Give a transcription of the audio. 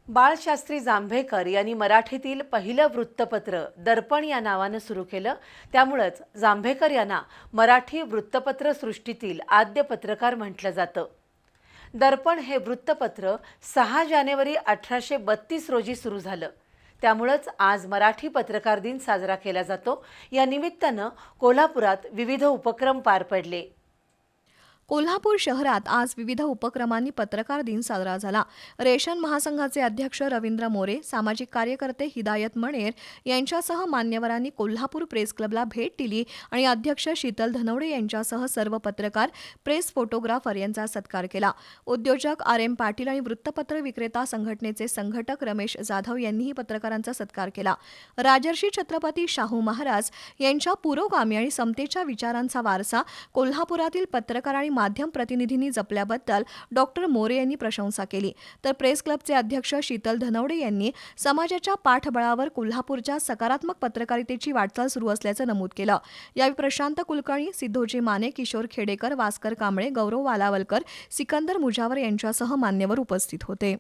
बाळशास्त्री जांभेकर यांनी मराठीतील पहिलं वृत्तपत्र दर्पण या नावानं सुरू केलं. त्यामुळेच जांभेकर यांना मराठी वृत्तपत्र सृष्टीतील आद्य पत्रकार म्हटलं जातं. दर्पण हे वृत्तपत्र 6 जानेवारी 1832 रोजी सुरू झालं. त्यामुळेच आज मराठी पत्रकार दिन साजरा केला जातो. या निमित्तानं कोल्हापुरात विविध उपक्रम पार पडले. कोल्हापूर शहरात आज विविध उपक्रमांनी पत्रकार दिन साजरा झाला. रेशन महासंघाचे अध्यक्ष रवींद्र मोरे, सामाजिक कार्यकर्ते हिदायत मणेर यांच्यासह मान्यवरांनी कोल्हापूर प्रेस क्लबला भेट दिली आणि अध्यक्ष शीतल धनवडे यांच्यासह सर्व पत्रकार, प्रेस फोटोग्राफर यांचा सत्कार केला. उद्योजक RM पाटील आणि वृत्तपत्र विक्रेता संघटनेचे संघटक रमेश जाधव यांनीही पत्रकारांचा सत्कार केला. राजर्षी छत्रपती शाहू महाराज यांच्या पुरोगामी आणि समतेच्या विचारांचा वारसा कोल्हापुरातील पत्रकार आणि माध्यम प्रतिनिधींनी जपल्याबद्दल डॉक्टर मोरे यांनी प्रशंसा केली. तर प्रेस क्लबचे अध्यक्ष शीतल धनवडे यांनी समाजाच्या पाठबळावर कोल्हापूरच्या सकारात्मक पत्रकारितेची वाटचाल सुरू असल्याचं नमूद केलं. यावेळी प्रशांत कुलकर्णी, सिद्धोजी माने, किशोर खेडेकर, भास्कर कांबळे, गौरव वालावलकर, सिकंदर मुजावर यांच्यासह मान्यवर उपस्थित होते.